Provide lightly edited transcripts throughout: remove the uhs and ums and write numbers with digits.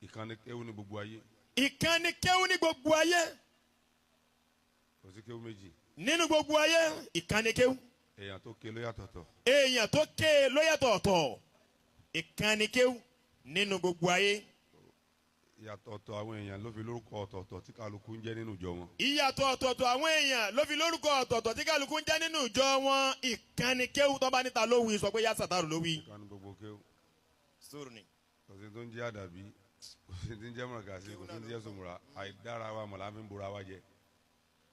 ìkànnì kéwú ní gbogbo ayé. ìkànnì kéwú ní gbogbo ayé. kò sí kéwú méjì. nínú gbogbo ayé ìkànnì kéwú. èèyàn tó ké ló yàtọ̀tọ̀. èèyàn tó ké ló yàtọ̀tọ̀. ìkànnì kéwú nínú gbogbo ayé. ìyàtọ̀tọ̀ àwọn èèyàn ló fi lórúkọ ọ̀tọ̀ọ̀tọ̀ tí kálukú ń jẹ́ nínú ìjọ wọn. ìyàtọ̀ ọ̀tọ̀ọ̀tọ̀ àwọn èèyàn ló fi lórúkọ ọ̀tọ̀ọ̀tọ̀ tí kálukú ń jẹ́ nínú ìjọ wọn. ìkànnì kéwú tó bá níta ló wí sọ pé yá Satar ló wí. ìkànnì gbogbo kéwú. sóòrù ni. kò sí tó ń jẹ́ àdàbí kò sí tó ń jẹ́ mọ̀gàsí kò sí tó ń jẹ́ sòmùrà àìdára wa mọ̀lá fi ń bora wa jẹ.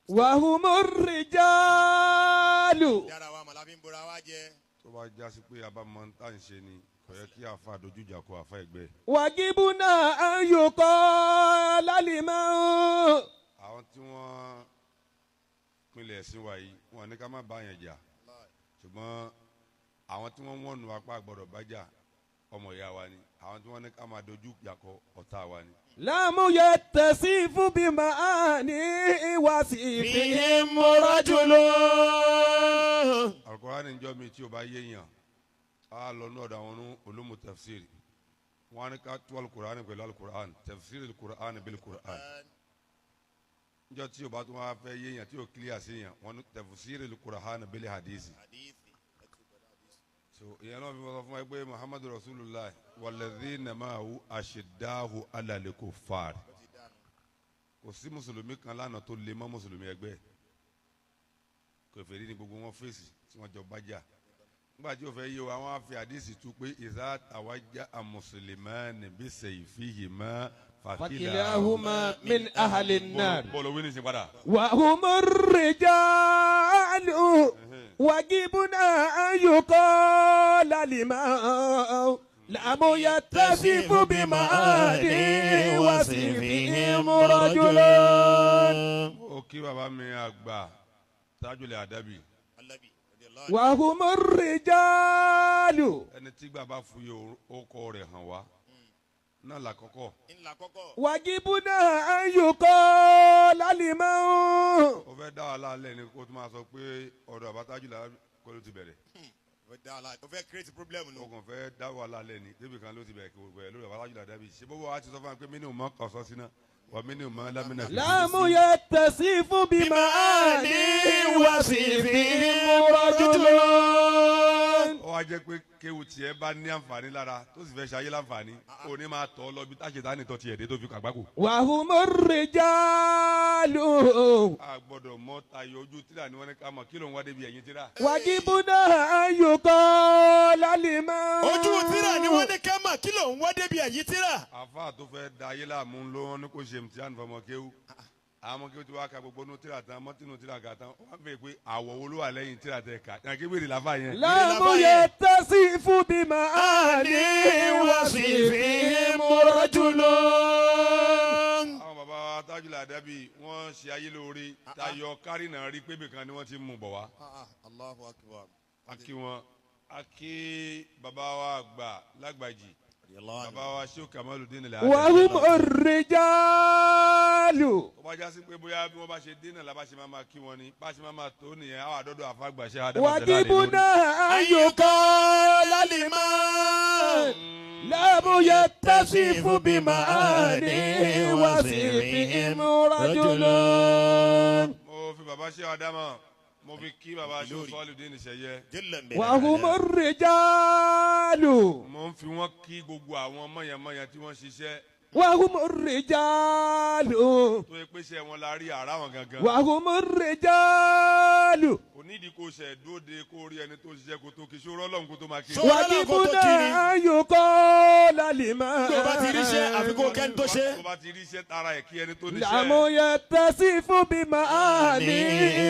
wàhùmù rìjálù. dára wa màlá fi ń bora wa jẹ. tó bá já sí pé abámọ́ tá à ń ṣe ni kò yẹ kí àfa dojú ìjà kọ àfa ẹgbẹ́. wàgíbùnà ayòkọ́ lálìmọ́. àwọn tí wọ́n pinlẹ̀ ẹ̀sìn wa yìí wọn ní ká má bá yẹn jà ṣùgbọ́n àwọn tí wọ́n wọ́n nu apá gbọ́dọ̀ bá jà ọmọ ìyá wa ni àwọn tí wọ́n ní ká máa dojú ìjà kọ ọ̀tá wa ni. lámúyẹ tẹ̀sí fún bí màá ní ìwà sí fìhín mọ́rájúlò. Al-Qur'ani níjọ́ mi tí o bá yéèyàn a lọ ní ọ̀dọ̀ àwọn olómù tafsiri wọn ní ká tú Al-Qur'ani pẹ̀lú Al-Qur'ani tafsiri Al-Qur'ani bil Qur'an níjọ́ tí o bá tún wá fẹ́ yéèyàn tí o kílíà sí yàn wọn ní tafsiri Al-Qur'ani bil hadisi. so ìyẹn náà fi wọ́n sọ fún wa pé Muhammadu Rasulullah walladhina ma'ahu ashiddahu 'ala al-kuffar kò sí mùsùlùmí kan lánàá tó lè mọ́ mùsùlùmí ẹgbẹ́ kèfèrí ni gbogbo wọn fèsì tí wọ́n jọ bájà nígbà tí o fẹ́ yé o àwọn afi àdìsí tú pé idha tawajjaha muslimani bisayfihima fakilahuma min ahli an-nar. bọ́ọ̀lù wí ní sin padà. wàhùmù rìjálù. wàgíbùnà ayòkọ́ lálìmọ́. lámúyẹ tẹ̀sí fún bí màá ní ìwà sí fìhín rajulun. ó kí bàbá mi àgbà Tajul Adabi. wàhùmù rìjálù. ẹni tí bàbá fúye ọkọ rẹ̀ hàn wá náà làkọ́kọ́. wàgíbùnà ayòkọ́ lálìmọ́. ó fẹ́ dá wa lálẹ́ ni kó tó máa sọ pé ọ̀dọ̀ bàbá Tajul Adabi kọ́ ló ti bẹ̀rẹ̀. o fẹ́ create problem nù. ó kàn fẹ́ dá wa lálẹ́ ni débi kan ló ti bẹ̀rẹ̀ lórí bàbá Tajul Adabi ṣé bó wa ti sọ fún wa pé mí ni ò mọ kọ̀ọ̀sọ́ sí náà wà mí ni ò mọ lámìnà. lámúyẹ tẹ̀sí fún bí màá ní ìwà sí fìhín rajulun. ó wá jẹ́ pé kéwù tiẹ̀ bá ní àǹfààní lára tó sì fẹ́ ṣayé láǹfààní ó ní máa tọ́ lọ bí táṣetánì tọ́ tiẹ̀ dé tó fi kàgbákò. wàhùmù rìjálù. a gbọ́dọ̀ mọ tayọ ojú tíra ni wọ́n ní ká mọ̀ kí ló ń wá débi ẹ̀yìn tíra. wàgíbùnà ayòkọ́ lálìmọ́. ojú tíra ni wọ́n ní ká mà kí ló ń wá débi ẹ̀yìn tíra. àfa tó fẹ́ da ayé láàmú ló ní kó ṣe mùtíyàn fọmọ kéwù àwọn kéwù tí wàá ka gbogbo nù tíra tán mọ́tínú tíra kà tán wọ́n fẹ́ pé àwọ̀ wo ló wà lẹ́yìn tíra tẹ̀ ká yàn kí wèrè láfa yẹn. lámúyẹ tẹ̀sí fún bí màá ní ìwà sí fìhín rajulun. àwọn bàbá wa Tajul Adabi wọ́n ṣe ayé lóore tayọ kárì náà rí pé bìkan ni wọ́n ti mú bọ̀ wá. Allahu Akbar. a kí wọn a kí bàbá wa àgbà lágbàjì bàbá wa Shehu Kamaludin ilẹ̀ wàhùmù rìjálù. ó bá já sí pé bóyá bí wọ́n bá ṣe dínà la bá ṣe máa kí wọn ni bá ṣe máa tó nìyẹn àwọn àdọ́dọ̀ àfàgbàṣe wàgíbùnà ayòkọ́ lálìmọ́. lámúyẹ tẹ̀sí fún bí màá ní ìwà sí fìhín rajulun. mo fi bàbá Shehu Adama mo fi kí bàbá Shehu Saludin Ṣẹ̀yẹ. wàhùmù rìjálù. mo ń fi wọn kí gbogbo àwọn mọ̀yàmọ̀yà tí wọ́n ṣiṣẹ́ wàhùmù rìjálù. tó yẹ pé ṣe wọn la rí àrà wọn gangan. wàhùmù rìjálù. kò nídìí kó ṣe dóde kó rí ẹni tó ṣiṣẹ́ kó tó kí ṣòro Ọlọ́run kó tó máa kí. wàgíbùnà ayòkọ́ lálìmọ́. tó bá ti ríṣẹ́ àfikún kẹ́ni tó ṣe. tó bá ti ríṣẹ́ tara ẹ̀ kí ẹni tó níṣẹ́. lámúyẹ tẹ̀sí fún bí màá ní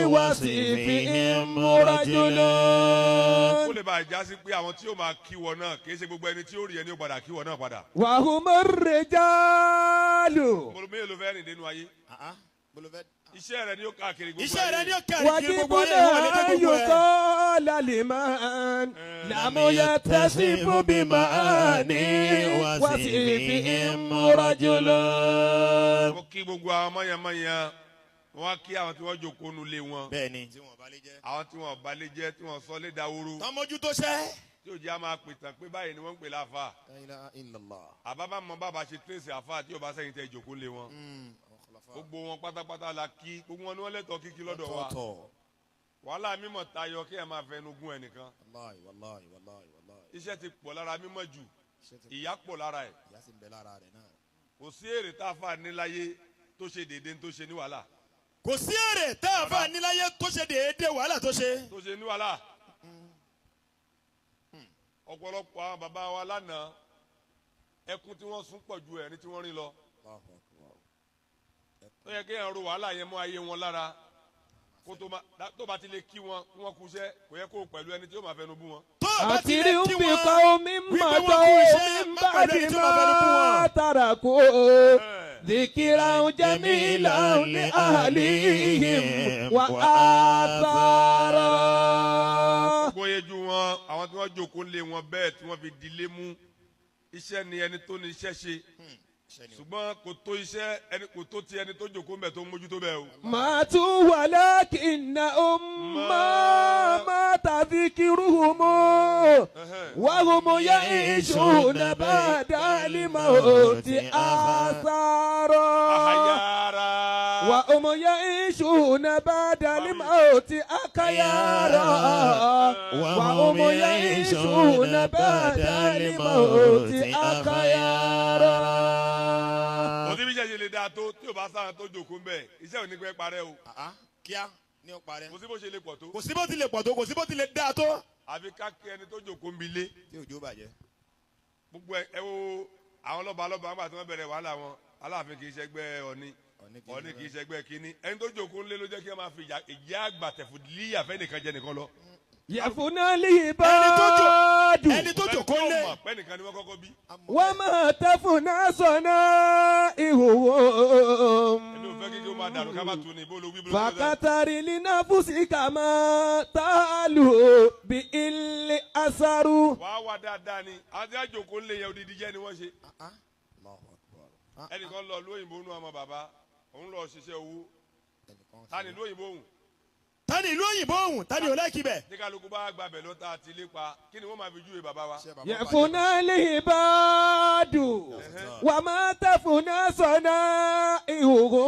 ìwà sí fìhín rajulun. ó lè bá a já sí pé àwọn tí yóò máa kí wọn náà kì í ṣe gbogbo ẹni tí yóò rí ẹni yóò padà kí wọn náà padà. wàhùmù rìjálù. mélòó ló fẹ́ rìn dénú ayé. iṣẹ́ rẹ̀ ni yóò káàkiri gbogbo ayé. iṣẹ́ rẹ̀ ni yóò káàkiri gbogbo ayé. wàgíbùnà ayòkọ́ lálìmọ́. lámúyẹ tẹ̀sí fún bí màá ní ìwà sí fìhín rajulun. mo kí gbogbo àwọn mọ̀yàmọ̀yà wọ́n kí àwọn tí wọ́n jókòó nulẹ̀ wọn. bẹ́ẹ̀ni. àwọn tí wọ́n balẹ̀ jẹ́ tí wọ́n sọ lé daworo. tọ́mọ́jú tó ṣẹ́. tí ò jẹ́ a máa pè tán pé báyìí ni wọ́n ń pè láfa. La ilaha illallah. àbábá mọ bàbá ṣe tírèsì àfa tí ò bá sẹ́yìn tẹ ìjòkó lé wọn. gbogbo wọn pátápátá la kí gbogbo wọn ni wọ́n lẹ́tọ̀ọ́ kíkí lọ́dọ̀ wa. wàhálà mímọ̀ tayọ kí ẹ máa fẹnu gún ẹnìkan. Wallahi. iṣẹ́ ti pọ̀ lára mímọ̀ jù ìyà pọ̀ lára ẹ̀. ìyá sì ń bẹ lára rẹ̀ náà. kò sí èrè tá a fà níláyé tó ṣe déédéé tó ṣe ní wàhálà. kò sí èrè tá a fà níláyé tó ṣe déédéé wàhálà tó ṣe. tó ṣe ní wàhálà. ọ̀pọ̀lọpọ̀ àwọn bàbá wa lánàá ẹkún tí wọ́n sún pọ̀ ju ẹ̀rín tí wọ́n rí lọ. ó yẹ kéèyàn ro wàhálà yẹn mọ́ ayé wọn lára kó tó bá ti lè kí wọn kí wọ́n kúṣẹ́ kò yẹ kó pẹ̀lú ẹni tí yóò máa fẹnu bú wọn. àti rí ń fi kọ́ omi mọ́tò omi bá di mọ́ tàràkó dìkìrà jẹ́mílà ní àhàlìhìm wà á sára. gbogbo yejú wọn àwọn tí wọ́n jókòó lé wọn bẹ́ẹ̀ tí wọ́n fi dilé mú iṣẹ́ ni ẹni tó ní iṣẹ́ ṣe ṣùgbọ́n kò tó iṣẹ́ ẹni kò tó ti ẹni tó jókòó mbẹ̀ tó ń mójútó bẹ́ẹ̀ o. màá tún wà lákìnnà ọmọ máa tàbí kírú mọ́ wàhùnmọ́ yá iṣu nàbà dálímà òtí àṣàrọ̀ wàhùnmọ́ yá iṣu nàbà dálímà òtí àkàyàrọ̀ wàhùnmọ́ yá iṣu nàbà dálímà òtí àkàyàrọ̀. òtí bí iṣẹ́ ṣe lè dáa tó tí o bá sáà tó jókòó ń bẹ̀ iṣẹ́ ò ní pẹ́ parẹ́ o. kíá ní o parẹ́. kò sí bó ṣe lè pọ̀ tó. kò sí bó ti lè pọ̀ tó kò sí bó ti lè dáa tó. àfi ká kí ẹni tó jókòó ń bi lé. tí òjò bàjẹ́. gbogbo ẹ wo àwọn lọ́ba nígbà tí wọ́n bẹ̀rẹ̀ wàhálà wọn Aláàfin kì í ṣẹgbẹ́ Ọ̀ọ̀ni kì í ṣẹgbẹ́ kínní ẹni tó jókòó ń lé ló jẹ́ kí wọ́n máa fi ìyá àgbà tẹ̀fùdílíyà fẹ́ nìkan jẹ nìkan lọ. yàfúnà lè bá a dùn. ẹni tó jókòó lé. pẹ́ nìkan ni wọ́n kọ́kọ́ bí. wọ́n máa tẹ fúnà sọ̀nà ìhòòhò. ẹni ò fẹ́ kí ó máa dàrú ká má tu ni bó ló wí bó ló wí. fàkàtàrí lina fúsìkà máa tààlù bí ilé asaru. wàá wá dáadáa ni àti àjòkó ń lé yẹn odidi jẹ́ ni wọ́n ṣe. ẹnìkan lọ lóyìnbó nú ọmọ bàbá òun lọ ṣiṣẹ́ owó tani lóyìnbó òun. tani ìlú òyìnbó òun tani ò lẹ́kì bẹ̀. ní kálukú bá gbàbẹ̀ lọ́ta àti ilé pa kí ni wọ́n máa fi júwe bàbá wa. yẹ̀fúnà lè bá a dùn. wà máa tẹ fúnà sọ̀nà ìhòòhò.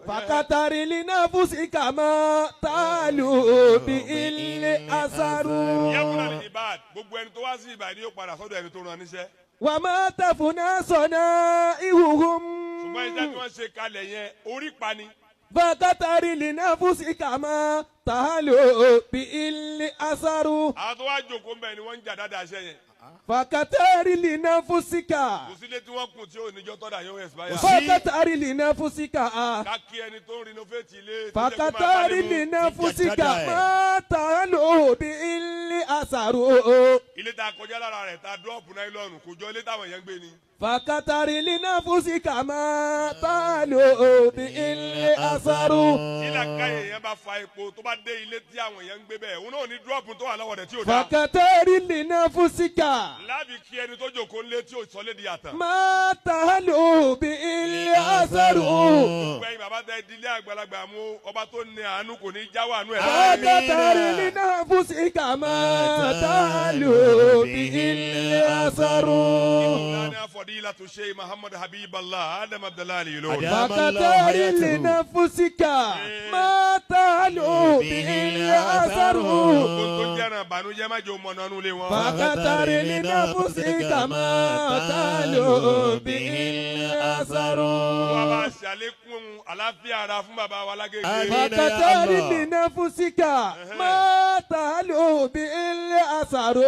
fàkàtàrí lina fúsìkà máa tààlù bí ilé asaru. yẹ́kùnà ní ibad gbogbo ẹni tó wá sí ibà ni yóò padà sọ́dọ̀ ẹni tó rán níṣẹ́. wà máa tẹ fúnà sọ̀nà ìhòòhò. ṣùgbọ́n iṣẹ́ tí wọ́n ṣe kalẹ̀ yẹn orí pa ni. fàkàtàrí lina fúsìkà máa tààlù bí ilé asaru. àwọn tó wá jókòó ń bẹ̀ ni wọ́n ń jà dáadáa ṣẹ́ yẹn. fàkàtàrí lina fúsìkà. kò sílé tí wọ́n kùn tí ò níjọ́ tọ́da yóò ẹ̀sìbáyà. fàkàtàrí lina fúsìkà. ká kí ẹni tó ń rinovate ilé. fàkàtàrí lina fúsìkà máa tààlù bí ilé asaru. ilé tá a kọjá lára rẹ̀ tá a dúrọ́ọ̀pù náírọ̀nù kò jọ ilé táwọn èèyàn ń gbé ni. fàkàtàrí lina fúsìkà máa tààlù bí ilé asaru. ilé àkáyè yẹn bá fa epo tó bá dé ilé tí àwọn èèyàn ń gbé bẹ́ẹ̀ òun náà ní dúrọ́ọ̀pù tó wà lọ́wọ́ rẹ̀ tí ò dáa. fàkàtàrí lina fúsìkà. lábì kí ẹni tó jókòó lé tí ò sọlé di àtàn. máa tààlù bí ilé asaru. gbẹ̀yìn bàbá tẹ ìdílé àgbàlagbà mú ọba tó ní àánú kò ní jáwọ́ àánú ẹ̀. fàkàtàrí lina fúsìkà máa tààlù bí ilé asaru. ìlànà fadilatu Sheikh Muhammad Habiballah Adam Abdullahi yìí lórí. fàkàtàrí lina fúsìkà máa tààlù bí ilé asaru. gbogbo tó jẹ́ràn bànújẹ́ má jẹ́ òmò nánú lé wọn. fàkàtàrí lina fúsìkà máa tààlù bí ilé asaru. wọ́n bá ṣàlékún àlàáfíà ara fún bàbá wa lágége. fàkàtàrí lina fúsìkà máa tààlù bí ilé asaru.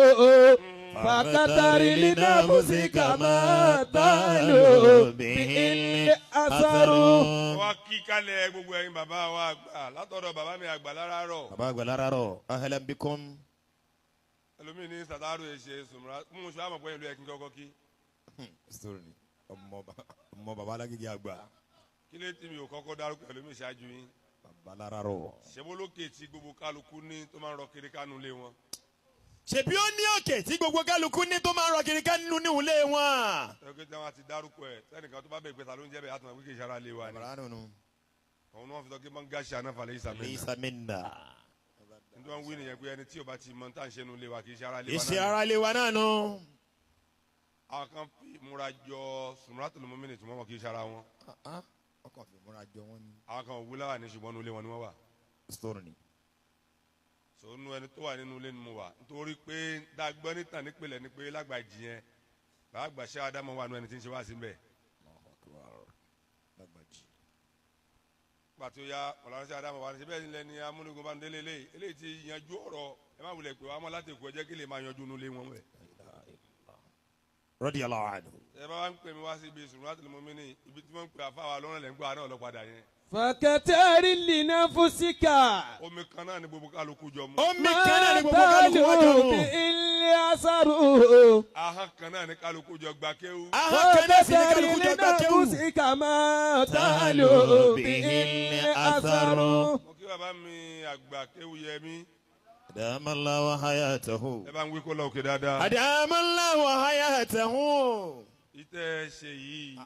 fàkàtàrí lina fúsìkà máa tààlù bí ilé asaru. wọ́n kí kálẹ̀ gbogbo ẹ̀yin bàbá wa àgbà látọ̀dọ̀ bàbá mi àgbà lára rọ̀. bàbá àgbà lára rọ̀ ahlan bikum. ẹlòmíì ní Sataru ẹ̀ ṣe sùnmùrà mú sọ àmọ̀ pé ìlú ẹ̀ kí n kọ́kọ́ kí. sori ọmọ bàbá alágége àgbà. kí ló ti mi ò kọ́kọ́ dárúkọ ẹlòmíì ṣáájú yín. bàbá lára rọ̀. ṣebólókè tí gbogbo kálukú ní tó máa ń rọ kiri kánú lé wọn. ṣèbí ó ní òkè tí gbogbo kálukú ní tó máa ń rọ kiri ká nínú ní ilé wọn. ẹgbẹ́ tí wọ́n ti dárúkọ ẹ̀ sẹ́nìkan tó bá bẹ̀ gbẹ̀ta ló ń jẹ́ bẹ̀ àtúnwá wíkì ìṣara lé wa ni. bàbá nínú. òun náà fi sọ pé máa ń gáṣà náà falẹ̀ ìsàmì. ìsàmìnà. nítorí wọn wí nìyẹn pé ẹni tí o bá ti mọ tá à ń ṣe nu ilé wa kì í ṣe ara lé wa náà. ìṣe ara lé wa náà nù. àwọn kan fi múra jọ sùnmùràtò lómọ mìíràn tí wọn kì í ṣe ara wọn. ọkàn fi múra jọ wọn ni. àwọn kan wúlá wà ní ṣùgbọ́n nu ilé wọn ni wọ́n wà. sọ̀rọ̀ ni. sọnù ẹni tó wà nínú ilé ni mo wà nítorí pé dàgbọ́n níta nípìnlẹ̀ ni pé lágbàjì yẹn bàbá ṣe àdámọ̀ wà nù ẹni tí ń ṣe wá sí mbẹ̀. pàtó ya ọ̀lànà àdámọ̀ wà ní síbẹ̀ nílẹ̀ ni amúnigun bá ń délé eléyìí ti yanjú ọ̀rọ̀ ẹ má wulẹ̀ pé wàá mọ́ láti kú ẹ jẹ́ kí lè máa yanjú nulẹ̀ wọn wẹ̀. radiyallahu anhu. ẹ bá wá ń pè mí wá sí ibi sùnmùràtò mu'minin ibi tí wọ́n ń pè àfáwà lọ́rùn lẹ́ ń gbọ́ àná ọlọ́padà yẹn. fakatari linafusika. omi kan náà ni gbogbo kálukú jọ mu. omi kan náà ni gbogbo kálukú wájú mu. ilé asaru. ahọ́n kan náà ni kálukú jọ gba kéwú. ahọ́n kan náà sì ni kálukú jọ gba kéwú. linafusika máa tálò bí ilé asaru. mo kí bàbá mi àgbà kéwú yẹ mí. adamallahu hayatahu. ẹ bá ń wí kó lọ òkè dáadáa. adamallahu hayatahu. ìtẹ́ ṣe yìí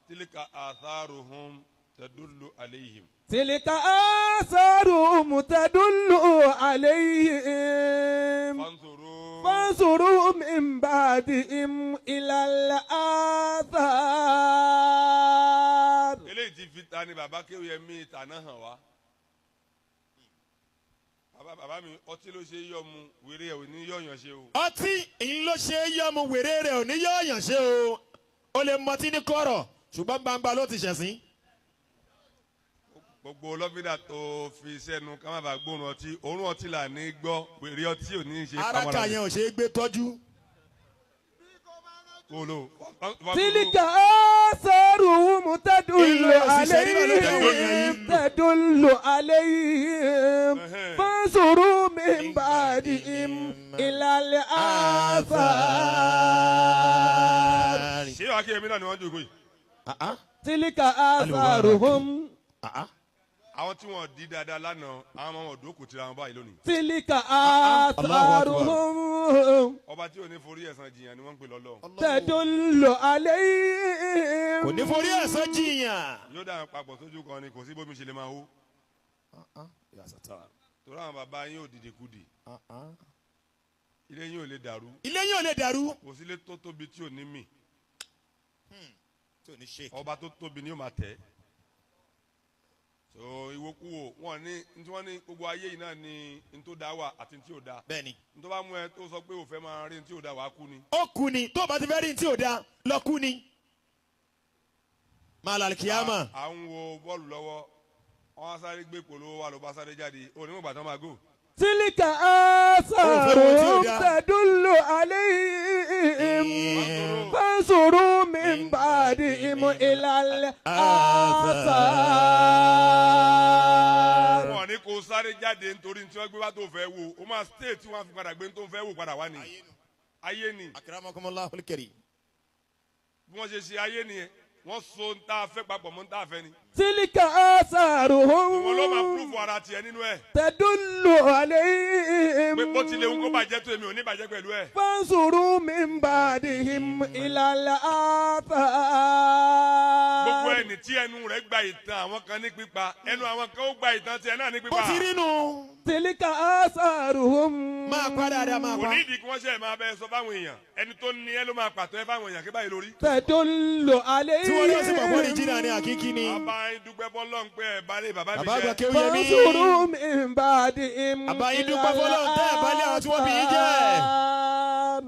tilka atharuhum tadullu alayhim. tilka asaruhum tadullu alayhim. fansuru min ba'dihim ilal athar. eléyìí ti fi ta ni bàbá kéwú yẹ mí ìtànà hàn wá. bàbá mi ọtí ló ṣe yọ mu wèrè ẹ ò ní yọ̀yàn ṣe o. ọtí ń ló ṣe yọ mu wèrè rẹ ò ní yọ̀yàn ṣe o. o lè mọtí ní kọ̀rọ̀ ṣùgbọ́n gbangba ló ti ṣẹ̀sín. gbogbo lọ́fíìdà tó fi sẹ́nu ká má bàa gbóòórùn ọtí òórùn ọtí là ní gbọ́ wèrè ọtí ò ní í ṣe kámọ́ra. araka yẹn ò ṣe é gbé tọ́jú. kolo. tilka asaruhum tadullu alayhim tadullu alayhim fansuru min ba'dihim ilal athar. ṣé wàá kí ẹ̀mí náà ni wọ́n jókòó yìí. tilka asaruhum. àwọn tí wọ́n di dáadáa lánàá àwọn ọmọ ọdún kò tira wọn báyìí lónìí. tilka asaruhum. ọba tí ò ní forí ẹ̀san jiyàn ni wọ́n ń pè lọ́lọ́run. tadullu alayhim. kò ní forí ẹ̀san jiyàn. yóò dà papọ̀ sójú kan ni kò sí bómi ṣe lè máa hó. torí àwọn bàbá yín ò dìde kudì. ilé yín ò lè dàrú. ilé yín ò lè dàrú. kò sí ilé tó tóbi tí ò ní mì. ọba tó tóbi ni yóò máa tẹ̀. so ìwòkuwò wọn ní tí wọn ní gbogbo ayé yìí náà ní n tó dá wà àti n tí ò dá. bẹ́ẹ̀ni. n tó bá mú ẹ tó sọ pé o fẹ́ máa rí n tí ò dá wàá kú ni. ó kú ni tó o bá ti fẹ́ rí n tí ò dá lọ kú ni. máa lálẹ́ kíámà. à ń wo bọ́ọ̀lù lọ́wọ́ wọn á sáré gbé polówó wa ló bá sáré jáde onímọ̀ bàtàn máa gò. tilka asaruhum tadullu alayhim fansuru min ba'dihim ilal athar. wọn ní kó sáré jáde nítorí tí wọn gbé wá tó fẹ́ wò ó máa stay tí wọn fi padà gbé tó fẹ́ wò padà wá ni. ayé ni. akramakumullahu al-karim. bí wọ́n ṣe ṣe ayé nìyẹn wọ́n so ń tá a fẹ́ papọ̀ mọ́ ń tá a fẹ́ ni. tilka asaruhum. ìwọ ló máa púrúfù ara tiẹ̀ nínú ẹ̀. tadullu alayhim. pé bó tilẹ̀ ń kó bàjẹ́ tó èmi ò ní bàjẹ́ pẹ̀lú ẹ̀. fansuru min ba'dihim ilal athar. gbogbo ẹni tí ẹnu rẹ̀ gba ìtàn àwọn kan ní pípa ẹnu àwọn kan ó gba ìtàn tiẹ̀ náà ní pípa. bó ti rí nù. tilka asaruhum. máa pa dáadáa máa kò pa. ní ìdí kí wọ́n ṣe máa bẹ sọ fáwọn èèyàn ẹni tó ní ẹ ló máa pàtó ẹ fáwọn èèyàn kí báyìí lórí. tadullu alayhim. tí wọ́n yóò sì mọ̀ fún ìjìnà ní àkíkí ni. bàbá yín dúpẹ́ fọlọ́n pé ẹ̀ balẹ̀ bàbá mi bàbá àgbà jẹ́. kéwú yẹ mí. fansuru min ba'dihim bàbá yín dúpẹ́ fọlọ́run tẹ́ ẹ̀ bá lé àwọn tí wọ́n bí yín jẹ́.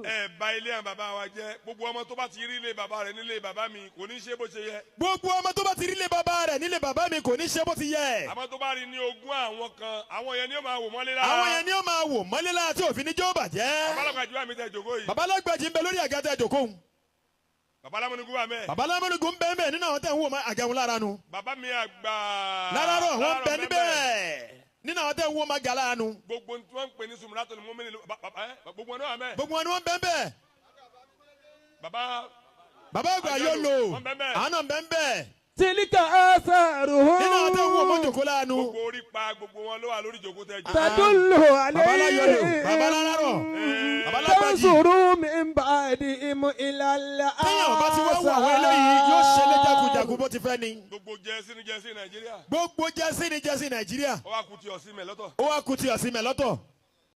ẹ bà ilé àwọn bàbá wa jẹ́ gbogbo ọmọ tó bá ti rí ilé bàbá rẹ̀ nílé bàbá mi kò ní ṣe bó ṣe yẹ. gbogbo ọmọ tó bá ti rí ilé bàbá rẹ̀ nílé bàbá mi kò ní ṣe bó ti yẹ. àmọ́ tó bá rí ní ogún àwọn kan àwọn yẹn ni ó máa wò mọ́lé lára. àwọn yẹn ni ó máa wò mọ́lé lára tí òfin ní jọ́ bàjẹ́. babalọ́kọ̀ àjùmọ̀ mi tẹ̀ jòkó yìí. bàbá alágbàjì ń bẹ lórí àga tẹ̀ jòkó. babalámúnigún wà mẹ́. bàbá alámúnigún ń bẹ ń bẹ nínú àwọn tẹ̀ ń wò má àgẹ̀wò lára nu. bàbá mi àgbà. lára rọ̀ wọ́n bẹ níbẹ̀ nínú àwọn tẹ̀ ń wò má gà lára nu. gbogbo tí wọ́n ń pè ní sùmùràtò ni mo mẹ́rin gbogbo wọn náà wà mẹ́. gbogbo wọn ni wọ́n bẹ ń bẹ. bàbá àgbà yóò lò wọ́n bẹ mẹ́. àwọn náà bẹ ń bẹ. tilka asaruhum. nínú àwọn tẹ̀ ń wò má jòkó lára nu. gbogbo orí pa gbogbo wọn ló wà lórí ìjòkó tẹ̀ jù. tadullu bàbá aláyọ̀ lò alayhim. bàbá alárọ̀ bàbá alágbàjì. fansuru min ba'dihim ilal athar. téèyàn bá ti wá wọ àwọn eléyìí yóò ṣe lé jagunjagun bó ti fẹ́ ni. gbogbo jẹ́sí ní jẹ́sí Nàìjíríà. gbogbo jẹ́sí ní jẹ́sí Nàìjíríà. ó wá kú ti Osimhen lọ́tọ̀. ó wá kú ti Osimhen lọ́tọ̀.